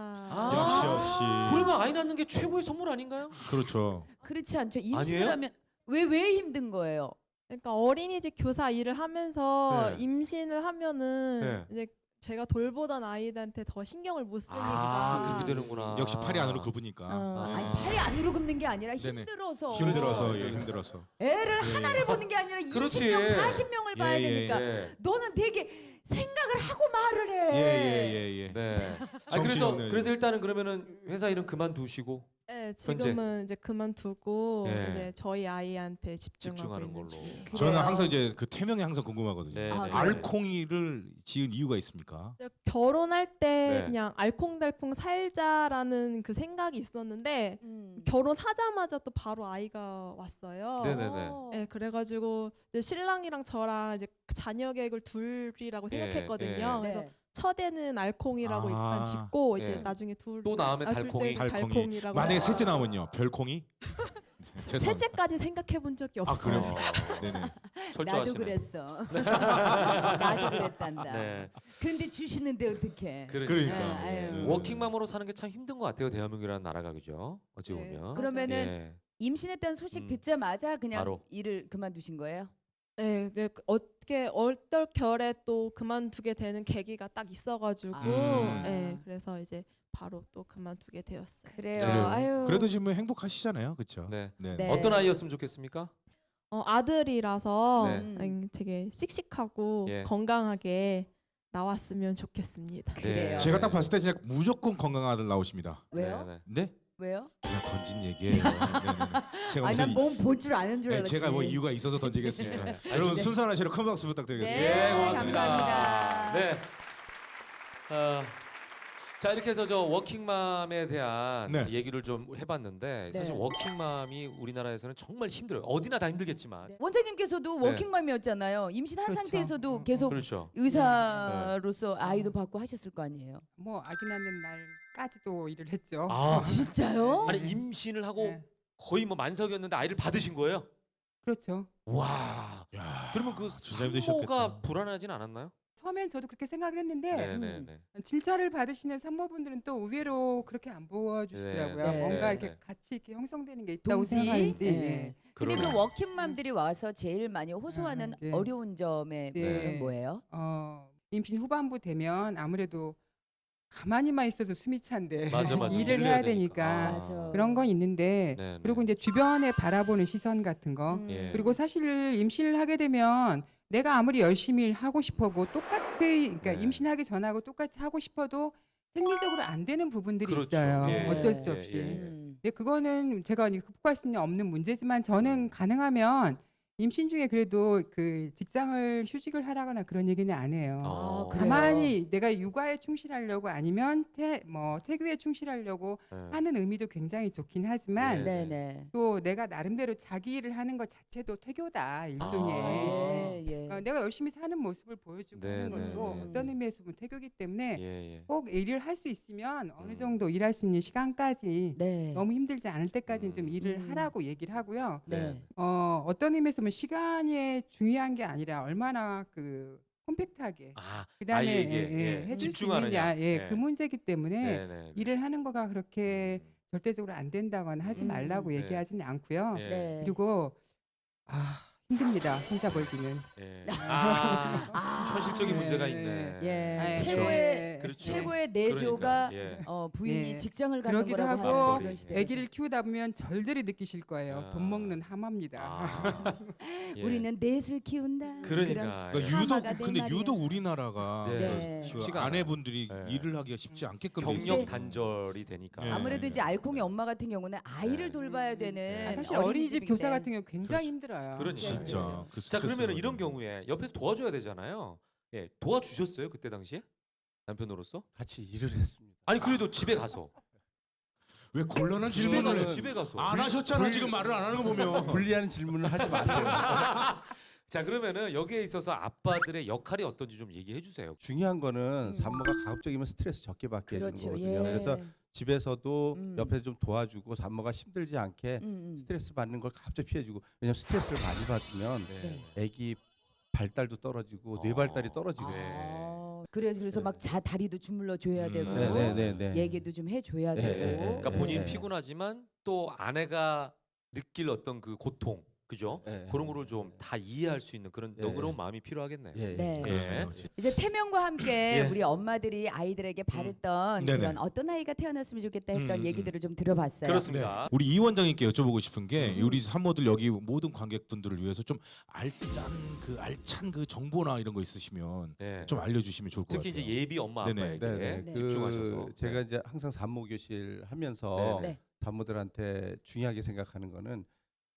역시. 그러면 아이 낳는 게 최고의 선물 아닌가요? 그렇죠. 그렇지 않죠. 임신을 아니에요? 하면 왜 힘든 거예요? 그러니까 어린이집 교사 일을 하면서 네. 임신을 하면은 네. 이제 제가 돌보던 아이들한테 더 신경을 못 쓰니 그렇게 되는구나. 역시 팔이 안으로 굽으니까. 아니 팔이 안으로 굽는 게 아니라 네네. 힘들어서. 힘들어서. 애를 예. 하나를 보는 게 아니라 그렇지. 20명, 40명을 봐야 예, 예, 되니까 예. 너는 되게 생각을 하고 말을 해. 예예예. 네. 정신없는. 그래서 일단은 그러면은 회사 일은 그만두시고 네, 지금은 이제 그만두고 네. 이제 저희 아이한테 집중하고 집중하는 있는 걸로. 중이에요. 저는 그래요. 항상 이제 그 태명이 항상 궁금하거든요. 네, 아, 네. 알콩이를 지은 이유가 있습니까? 결혼할 때 네. 그냥 알콩달콩 살자라는 그 생각이 있었는데 음. 결혼하자마자 또 바로 아이가 왔어요. 네네네. 네, 그래가지고 이제 신랑이랑 저랑 이제 자녀 계획을 둘이라고 예, 생각했거든요. 예. 그래서 네. 첫애는 알콩이라고 아, 일단 짓고 이제 예. 나중에 둘 또 나오면 달콩이. 둘째는 달콩이라고. 만약에 해서 셋째 나오면요. 별콩이? 셋째까지 생각해 본 적이 아 없어요. 그래요? 네네. 나도 철저하시네. 그랬어. 나도 그랬단다. 네. 근데 주시는데 어떡해. 그러니까. 아유. 네. 워킹맘으로 사는 게 참 힘든 것 같아요. 대한민국이라는 나라가 그죠? 어찌 네. 보면. 그러면은 예. 임신했다는 소식 음. 듣자마자 그냥 바로. 일을 그만두신 거예요? 네, 이제 어떻게 얼떨결에 또 그만두게 되는 계기가 딱 있어가지고, 아. 네, 그래서 이제 바로 또 그만두게 되었어요. 그래요. 그래요. 아유. 그래도 지금 행복하시잖아요, 그렇죠? 네. 네. 어떤 아이였으면 좋겠습니까? 아들이라서 네. 되게 씩씩하고 예. 건강하게 나왔으면 좋겠습니다. 그래요. 제가 딱 봤을 때 진짜 무조건 건강한 아들 나오십니다. 왜요? 네, 네. 네? 왜요? 그냥 던진 얘기예요. 네네네. 제가 아니 무슨 난 몸 본 줄 아는 줄 네, 알았지. 제가 뭐 이유가 있어서 던지겠습니다. 네. 여러분 순산하시러 큰 박수 부탁드리겠습니다. 네, 고맙습니다. 감사합니다. 네. 자 이렇게 해서 저 워킹맘에 대한 네. 얘기를 좀 해봤는데 사실 네. 워킹맘이 우리나라에서는 정말 힘들어요. 어디나 다 힘들겠지만. 원장님께서도 네. 워킹맘이었잖아요. 임신한 그렇죠. 상태에서도 음, 계속 그렇죠. 의사로서 아이도 받고 하셨을 거 아니에요. 뭐 아기 낳는 날까지도 일을 했죠. 아 진짜요? 아니 임신을 하고 네. 거의 뭐 만석이었는데 아이를 받으신 거예요? 그렇죠. 와. 야, 그러면 그 진짜 힘드셨겠다. 산모가 불안하진 않았나요? 처음엔 저도 그렇게 생각을 했는데 네네네. 진찰을 받으시는 산모분들은 또 의외로 그렇게 안 보여주시더라고요. 네. 뭔가 네. 이렇게 같이 이렇게 형성되는 게 있다고 동지. 생각하는지. 네. 네. 근데 그 그러네. 워킹맘들이 와서 제일 많이 호소하는 네. 어려운 점의 네. 부분은 뭐예요? 임신 후반부 되면 아무래도 가만히만 있어도 숨이 찬데 맞아. 일을 해야 되니까 맞아. 그런 건 있는데 네네. 그리고 이제 주변에 바라보는 시선 같은 거 예. 그리고 사실 임신을 하게 되면 내가 아무리 열심히 하고 싶어도 그러니까 네. 임신하기 전하고 똑같이 하고 싶어도 생리적으로 안 되는 부분들이 그렇죠. 있어요. 예. 어쩔 수 예, 없이. 예. 근데 그거는 제가 이제 극복할 수는 없는 문제지만 저는 가능하면 임신 중에 그래도 그 직장을 휴직을 하라거나 그런 얘기는 안 해요. 어. 그래요? 가만히 내가 육아에 충실하려고 아니면 태교에 충실하려고 네. 하는 의미도 굉장히 좋긴 하지만 네. 네네. 또 내가 나름대로 자기 일을 하는 것 자체도 태교다 일종의. 예, 예. 내가 열심히 사는 모습을 보여주고 네, 하는 네, 것도 네. 어떤 의미에서 보면 태교기 때문에 예, 예. 꼭 일을 할 수 있으면 어느 음. 정도 일할 수 있는 시간까지 네. 너무 힘들지 않을 때까지는 좀 일을 음. 하라고 얘기를 하고요. 네. 어떤 의미에서 보면 시간이 중요한 게 아니라 얼마나 그 콤팩트하게 아, 그다음에 아이에게, 예, 해줄 수 집중하느냐. 있느냐 예. 그 문제이기 때문에 네네. 일을 하는 거가 그렇게 절대적으로 안 된다거나 하지 말라고 네. 얘기하지는 않고요. 예. 네. 그리고 힘듭니다. 혼자 벌기는. 예. 아, 아. 현실적인 네. 문제가 있네. 예. 네. 최고의 그렇죠. 최고의 내조가 그러니까, 예. 부인이 네. 직장을 갖는 그러기도 거라고 하고 하는 그런 시대에서. 아기를 키우다 보면 절들이 느끼실 거예요. 아. 돈 먹는 하마입니다. 아, 예. 우리는 넷을 키운다. 그러니까. 그런 예. 그러니까 유독 하마가 내 근데 말이야. 유독 우리나라가 네. 네. 그 쉽지가 아내분들이 않아요. 일을 하기가 쉽지 않게끔 돼 경력 있어요. 단절이 되니까. 네. 아무래도 이제 알콩이 엄마 같은 경우는 아이를 네. 돌봐야 되는 사실 어린이집이기 어린이집 교사 때문에. 같은 경우 굉장히 그렇죠. 힘들어요. 그러니까. 진짜. 그 자 그러면 스트레스가 이런 너무. 경우에 옆에서 도와줘야 되잖아요. 예, 도와주셨어요 그때 당시에 남편으로서? 같이 일을 했습니다. 아니 그래도 집에 가서. 왜 곤란한 집에 질문을 가서 질문은 집에 가서. 안 하셨잖아 지금 말을 안 하는 거 보면. 불리한 질문을 하지 마세요. 자 그러면은 여기에 있어서 아빠들의 역할이 어떤지 좀 얘기해 주세요. 중요한 거는 산모가 가급적이면 스트레스 적게 받게 해주는 그렇죠. 거거든요. 예. 그래서 집에서도 음. 옆에서 좀 도와주고 산모가 힘들지 않게 스트레스 받는 걸 가급적 피해주고 왜냐면 스트레스를 많이 받으면 네. 아기 발달도 떨어지고 뇌발달이 떨어지거든요. 네. 그래서 네. 막 다리도 주물러 줘야 되고 네네네. 얘기도 좀 해줘야 네, 되고. 네, 네. 그러니까 본인 네. 피곤하지만 또 아내가 느낄 어떤 그 고통, 그죠? 네. 그런 거를 좀 다 이해할 수 있는 그런 네. 너그러운 마음이 필요하겠네요. 예, 예. 네. 그러네요. 이제 태명과 함께 예. 우리 엄마들이 아이들에게 바랬던 네네. 그런 어떤 아이가 태어났으면 좋겠다 했던 음. 얘기들을 좀 들어봤어요. 그렇습니다. 우리 이 원장님께 여쭤보고 싶은 게 우리 산모들 여기 모든 관객분들을 위해서 좀 알찬 그 정보나 이런 거 있으시면 네. 좀 알려주시면 좋을 것 특히 같아요. 이제 예비 엄마 네네. 아빠에게 네네. 네. 집중하셔서. 제가 네. 이제 항상 산모 교실 하면서 네. 산모들한테 중요하게 생각하는 거는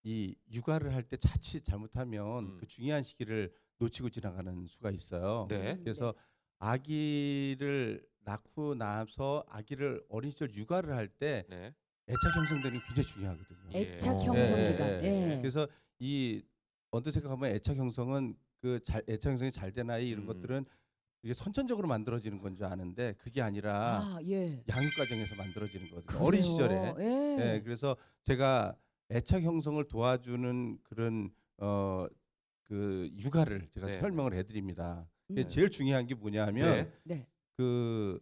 이 육아를 할 때 자칫 잘못하면 그 중요한 시기를 놓치고 지나가는 수가 있어요. 네. 그래서 아기를 낳고 나서 아기를 어린 시절 육아를 할 때 네. 애착 형성되는 게 굉장히 중요하거든요. 애착 예. 형성 예, 기간. 예, 예. 그래서 이 언뜻 생각하면 애착 형성은 애착 형성이 잘 된 아이 이런 음. 것들은 이게 선천적으로 만들어지는 건 줄 아는데 그게 아니라 아, 예. 양육 과정에서 만들어지는 거거든요. 그래요? 어린 시절에. 예. 예, 그래서 제가 애착 형성을 도와주는 그런 그 육아를 제가 네. 설명을 해드립니다. 음. 제일 중요한 게 뭐냐면 네. 네. 그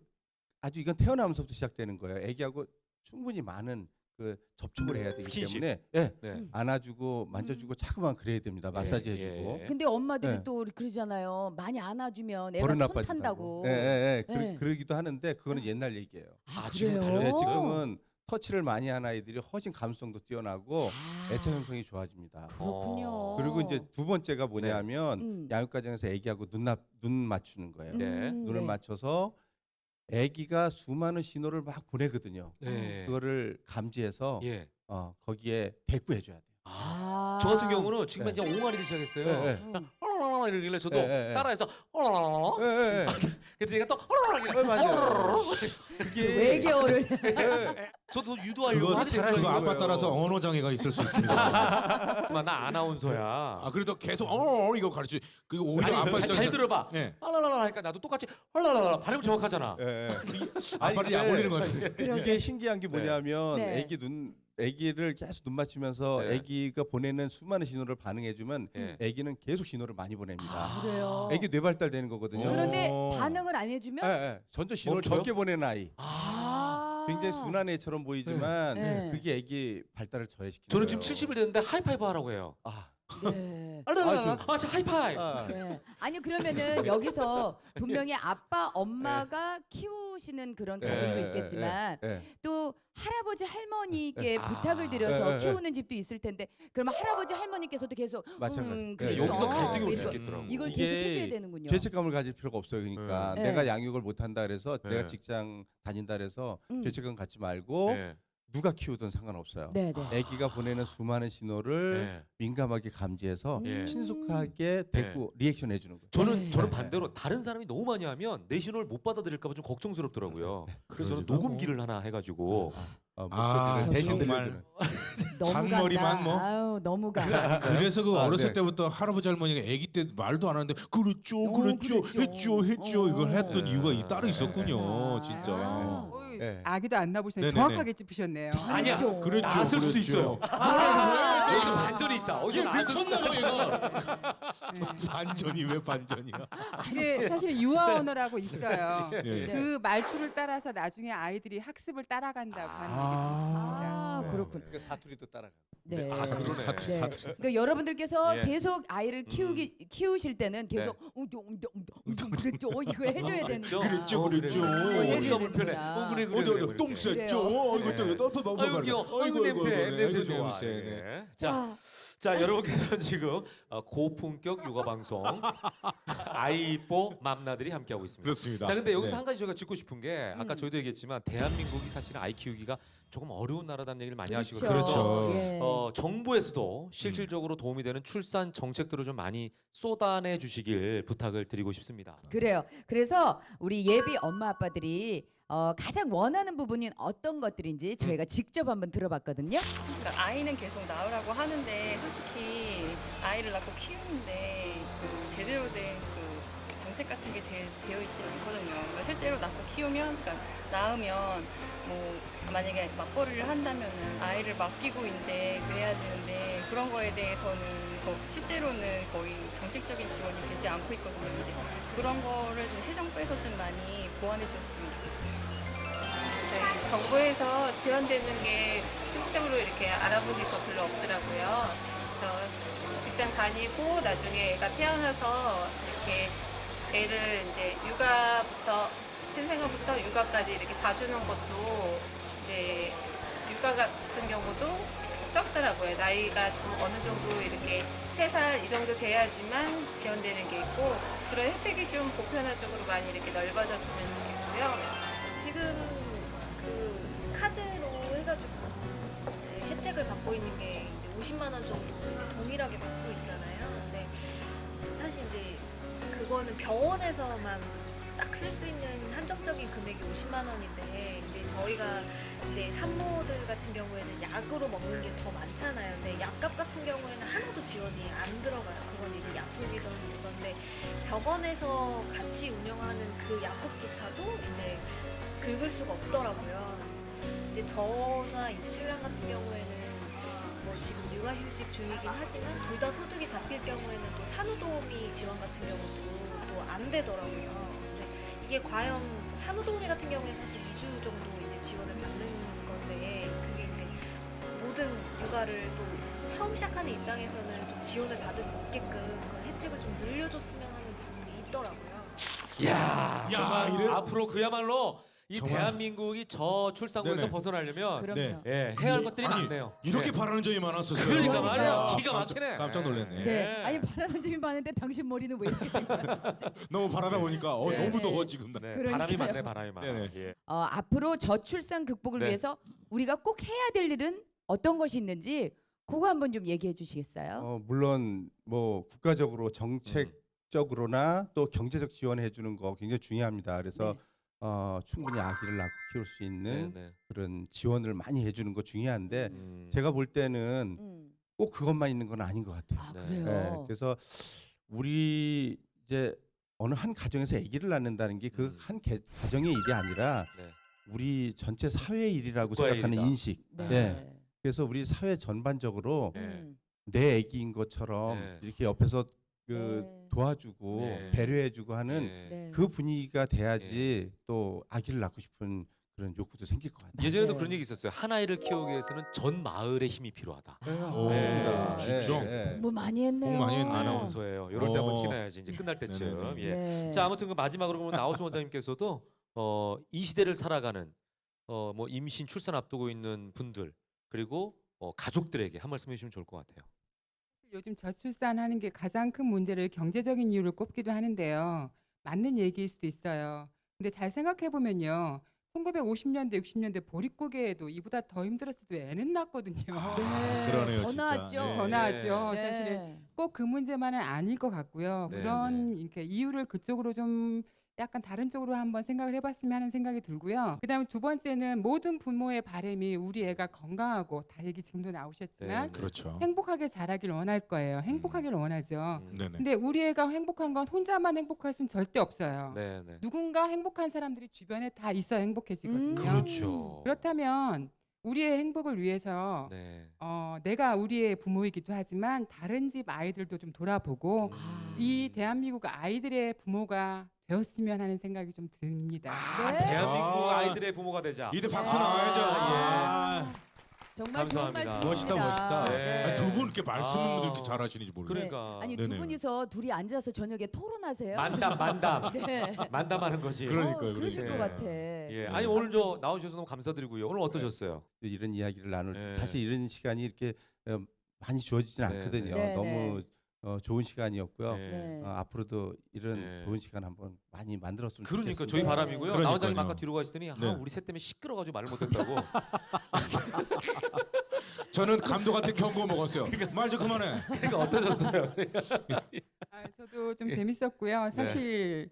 아주 이건 태어나면서부터 시작되는 거예요. 아기하고 충분히 많은 그 접촉을 해야 되기 스킨십. 때문에 예, 네. 안아주고 만져주고 자꾸만 그래야 됩니다. 마사지 해주고. 예. 근데 엄마들이 네. 또 그러잖아요. 많이 안아주면 애가 버릇 손 나빠진다고. 탄다고. 예, 예, 예. 네. 그러기도 하는데 그거는 옛날 얘기예요. 아, 지금 그래요? 달라졌어요? 네, 지금은 터치를 많이 한 아이들이 훨씬 감수성도 뛰어나고 아, 애착 형성이 좋아집니다. 그렇군요. 그리고 이제 두 번째가 뭐냐면 음. 양육 과정에서 아기하고 눈 맞추는 거예요. 네. 눈을 네. 맞춰서 아기가 수많은 신호를 막 보내거든요. 네. 그거를 감지해서 예. 거기에 대꾸해 줘야 돼요. 아. 아. 저 같은 경우는 지금 네. 이제 옹알이기 시작했어요. 네, 네. 음. 이러길래 저도 예, 예. 따라해서 예, 예, 예. 그때 얘가 또 맞아요. 그게 외계어를 저도 유도하려고 그거 하는데 잘하시는 그거 아빠 거예요. 따라서 언어 장애가 있을 수 있습니다. 나 아나운서야. 아 그래도 계속 이거 가르치. 그리고 오히려 아니, 아빠 잘 들어봐. 네. 랄랄랄라 하니까 나도 똑같이 랄랄랄라 발음 정확하잖아. 예, 예. 아빠를 이게- 약 올리는 것 같아요. 이게 신기한 게 뭐냐면 네. 아기를 계속 눈 맞추면서 네. 아기가 보내는 수많은 신호를 반응해주면 예. 아기는 계속 신호를 많이 보냅니다. 그래요. 아기 뇌 발달되는 거거든요. 그런데 어. 반응을 안 해주면 예, 예. 전체 신호를 멈춰요? 적게 보내는 아이. 아. 굉장히 순한 애처럼 보이지만 네. 그게 아기 발달을 저해시키는 저는 거예요. 지금 70일 됐는데 하이파이브 하라고 해요. 아, 네. 랄랄랄라. 저 하이파이브. 아. 네. 아니 그러면은 여기서 분명히 아빠 엄마가 키우시는 그런 가정도 예, 있겠지만 예, 예. 또 할아버지 할머니께 아. 부탁을 드려서 예, 예, 키우는 집도 있을 텐데 그러면 할아버지 할머니께서도 계속 마찬가지. 그렇죠. 여기서 갈등이 올 수 이거- 있겠더라고. 이걸 이게 계속 해줘야 되는군요. 죄책감을 가질 필요가 없어요. 그러니까 네. 내가 네. 양육을 못한다 그래서 네. 내가 직장 다닌다 그래서 음. 죄책감 갖지 말고 네. 누가 키우든 상관없어요. 네, 네. 아기가 보내는 수많은 신호를 네. 민감하게 감지해서 예. 신속하게 대꾸 리액션 해주는 거예요. 저는 네. 반대로 다른 사람이 너무 많이 하면 내 신호를 못 받아들일까봐 좀 걱정스럽더라고요. 그래서 저는 그러지도 않고. 녹음기를 하나 해가지고 목소리를 대신 정말. 들려주는. 너무 잔머리만 간다. 뭐. 아유 너무 가. 그래서 그 아, 어렸을 네. 때부터 할아버지 할머니가 아기 때 말도 안 하는데 그랬죠, 그랬죠. 했죠 이걸 했던 네. 이유가 따로 있었군요, 그렇구나. 진짜. 아. 네. 아기도 안 낳으시는데 네네네. 정확하게 짚으셨네요. 아니야. 잘했죠. 그랬죠, 나왔을 수도 그랬죠. 있어요. 아. 어디서 반전이 있다. 어디서 나왔을 수도 미쳤나 봐 얘가. 네. 반전이 왜 반전이야? 이게 사실 유아 언어라고 있어요. 네. 네. 그 말투를 따라서 나중에 아이들이 학습을 따라간다고 하는 얘기도 있습니다. 아 네. 그렇군. 그러니까 사투리도 따라가. 네. 아, 그러네. 네. 그러니까 여러분들께서 예. 계속 아이를 키우실 때는 계속 그랬죠 이걸 해줘야 되는 그랬죠? 거야. 그랬죠, 그랬죠. 어디가 해줘야 불편해? 되는구나. 그래 어디 그래. 어디 똥 쌌죠? 그래요. 이거 또 너프 너프 아이고 귀여워. 아이고 냄새. 냄새 좋아. 네. 예. 자, 자 여러분께서는 지금 고품격 육아 방송 아이뽀 맘나들이 함께하고 있습니다. 그렇습니다. 자 근데 여기서 네. 한 가지 저희가 짚고 싶은 게 아까 저희도 얘기했지만 대한민국이 사실 아이 키우기가 조금 어려운 나라다는 얘기를 많이 하시고 그렇죠. 예. 정부에서도 실질적으로 도움이 되는 출산 정책들을 좀 많이 쏟아내 주시길 부탁을 드리고 싶습니다. 그래요. 그래서 우리 예비 엄마 아빠들이 가장 원하는 부분이 어떤 것들인지 저희가 직접 한번 들어봤거든요. 그러니까 아이는 계속 낳으라고 하는데 솔직히 아이를 낳고 키우는데 그 제대로 된 그 정책 같은 게 되어 있지 않거든요. 그러니까 실제로 낳고 키우면, 그러니까 낳으면 뭐 만약에 맞벌이를 한다면은 아이를 맡기고 이제 그래야 되는데 그런 거에 대해서는 실제로는 거의 정책적인 지원이 되지 않고 있거든요. 이제 그런 거를 좀 새 정부에서 좀 많이 보완해 줬으면 좋겠어요. 저희 정부에서 지원되는 게 실질적으로 이렇게 알아보니까 별로 없더라고요. 그래서 직장 다니고 나중에 애가 태어나서 이렇게 애를 이제 육아부터 신생아부터 육아까지 이렇게 봐주는 것도 이제 육아 같은 경우도 적더라고요. 나이가 좀 어느 정도 이렇게 3살 이 정도 돼야지만 지원되는 게 있고 그런 혜택이 좀 보편화적으로 많이 이렇게 넓어졌으면 좋겠고요. 지금 그 카드로 해가지고 이제 혜택을 받고 있는 게 이제 50만 원 정도 동일하게 받고 있잖아요. 근데 사실 이제 그거는 병원에서만 딱 쓸 수 있는 한정적인 금액이 50만 원인데 이제 저희가 이제 산모들 같은 경우에는 약으로 먹는 게 더 많잖아요. 근데 약값 같은 경우에는 하나도 지원이 안 들어가요. 그건 이제 약국이든 이건데 병원에서 같이 운영하는 그 약국조차도 이제 긁을 수가 없더라고요. 이제 저나 이제 신랑 같은 경우에는 뭐 지금 육아휴직 중이긴 하지만 둘 다 소득이 잡힐 경우에는 또 산후도우미 지원 같은 경우도 또 안 되더라고요. 근데 이게 과연 산후도우미 같은 경우에 사실 2주 정도 이제 지원을 받는 건데 그게 이제 모든 육아를 또 처음 시작하는 입장에서는 좀 지원을 받을 수 있게끔 그런 혜택을 좀 늘려줬으면 하는 부분이 있더라고요. 야, 정말 이래- 앞으로 그야말로 이 정말. 대한민국이 저출산고에서 네네. 벗어나려면 그럼요. 네. 예, 해야 할 것들이 아니, 많네요. 이렇게 네. 바라는 점이 많았었어요. 그러니까 말이야. 아, 기가 막히네. 깜짝 놀랐네. 네. 아니 바라는 점이 많은데 당신 머리는 왜 이렇게 된 거야? 너무 바라다 보니까 네. 너무 더워 지금. 네, 그러니까요. 바람이 많네, 바람이 많아. 네네. 예. 앞으로 저출산 극복을 네. 위해서 우리가 꼭 해야 될 일은 어떤 것이 있는지 그거 한번 좀 얘기해 주시겠어요? 물론 뭐 국가적으로 정책 인식적으로나 또 경제적 지원해 주는 거 굉장히 중요합니다. 그래서 네. 충분히 아기를 낳고 키울 수 있는 네, 네. 그런 지원을 많이 해주는 거 중요한데 음. 제가 볼 때는 음. 꼭 그것만 있는 건 아닌 것 같아요. 아 네. 그래요. 네, 그래서 우리 이제 어느 한 가정에서 아기를 낳는다는 게 그 한 가정의 일이 아니라 네. 우리 전체 사회의 일이라고 국가의 생각하는 일이다. 인식. 네. 네. 그래서 우리 사회 전반적으로 네. 음. 내 아기인 것처럼 네. 이렇게 옆에서 그 네. 도와주고 네. 배려해주고 하는 네. 네. 그 분위기가 돼야지 또 아기를 낳고 싶은 그런 욕구도 생길 것 같아요. 예전에도 맞아요. 그런 얘기 있었어요. 한 아이를 키우기 위해서는 전 마을의 힘이 필요하다. 오, 맞습니다. 진짜? 공부 많이 했네요. 공부 많이 했네. 아나운서예요. 이런 데 한번 어. 티나야지 이제 끝날 때쯤. 네네네. 예. 네. 자 아무튼 그 마지막으로 보면 나우스 원장님께서도 이 시대를 살아가는 뭐 임신 출산 앞두고 있는 분들 그리고 가족들에게 한 말씀 해주시면 좋을 것 같아요. 요즘 저출산하는 게 가장 큰 문제를 경제적인 이유를 꼽기도 하는데요. 맞는 얘기일 수도 있어요. 근데 잘 생각해 보면요. 1950년대, 60년대 보릿고개에도 이보다 더 힘들었어도 애는 낳거든요. 그러네요, 더 진짜. 나았죠. 네. 더 나았죠. 네. 사실은 꼭 그 문제만은 아닐 것 같고요. 네, 그런 이렇게 이유를 그쪽으로 좀 약간 다른 쪽으로 한번 생각을 해봤으면 하는 생각이 들고요. 그다음에 두 번째는 모든 부모의 바람이 우리 애가 건강하고 다 얘기 지금도 나오셨지만 네. 그렇죠. 행복하게 자라길 원할 거예요. 행복하길 원하죠. 네네. 근데 우리 애가 행복한 건 혼자만 행복할 수는 절대 없어요. 네, 네. 누군가 행복한 사람들이 주변에 다 있어야 행복해지거든요. 그렇죠. 그렇다면 우리의 행복을 위해서 네. 내가 우리의 부모이기도 하지만 다른 집 아이들도 좀 돌아보고 이 대한민국 아이들의 부모가 되었으면 하는 생각이 좀 듭니다. 아, 네. 대한민국 아이들의 부모가 되자. 이들 박수 아, 나와야죠. 예. 정말 좋은 감사합니다. 말씀이십니다. 멋있다. 네. 아니, 두 분 이렇게 말씀을 아. 이렇게 잘하시는지 모르겠어요. 그러니까 아니 두 네네. 분이서 둘이 앉아서 저녁에 토론하세요. 만담 네. 만담하는 거지. 그러니까요, 그러실 것 그러니까요. 같아. 예. 아니 오늘 저 나오셔서 너무 감사드리고요. 오늘 어떠셨어요? 이런 이야기를 나눌 네. 사실 이런 시간이 이렇게 많이 주어지진 네, 않거든요. 네. 너무 좋은 시간이었고요. 네. 네. 앞으로도 이런 네. 좋은 시간 한번 많이 만들었으면 그러니까 좋겠습니다. 저희 바람이고요. 그러니까요. 나 원장님 아까 뒤로 가시더니 네. 우리 셋 때문에 시끄러가지고 말을 못했다고. 저는 감독한테 경고 먹었어요. 말 좀 그만해. 그러니까 어떠셨어요? 저도 좀 재밌었고요. 사실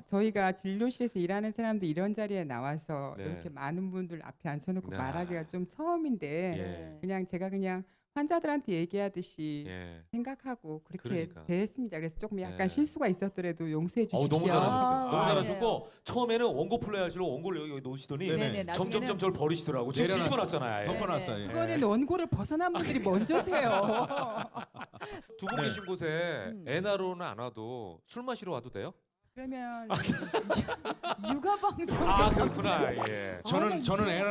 저희가 진료실에서 일하는 사람들 이런 자리에 나와서 네. 이렇게 많은 분들 앞에 앉혀놓고 네. 말하기가 좀 처음인데 예. 그냥 제가 그냥 환자들한테 얘기하듯이 예. 생각하고 그렇게 그러니까. 대했습니다. 그래서 조금 약간 네. 실수가 있었더라도 용서해 주십시오. 너무 잘하셨어요. 아, 너무 아니에요. 잘하셨고 처음에는 원고 플레이 하시려고 원고를 여기 놓으시더니 네네. 네네. 나중에는 점점점 저를 버리시더라고. 지금 내려놨어요. 뒤집어놨잖아요. 아예. 덮어놨어요. 예. 그거는 원고를 벗어난 분들이 먼저세요. 두 분 네. 계신 곳에 애나로는 안 와도 술 마시러 와도 돼요? 그러면 육아 방송. 아 그렇구나. 예. 저는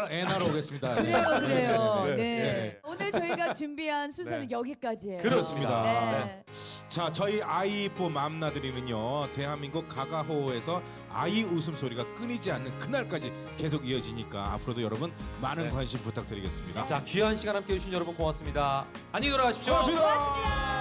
애나로 오겠습니다. 그래요. 네. 네. 네. 오늘 저희가 준비한 순서는 네. 여기까지예요. 그렇습니다. 네. 자, 저희 아이뽀 맘나들이는요 대한민국 가가호에서 아이 웃음소리가 끊이지 않는 그날까지 계속 이어지니까 앞으로도 여러분 많은 네. 관심 부탁드리겠습니다. 자 귀한 시간 함께해 주신 여러분 고맙습니다. 안녕히 돌아가십시오. 고맙습니다. 고맙습니다.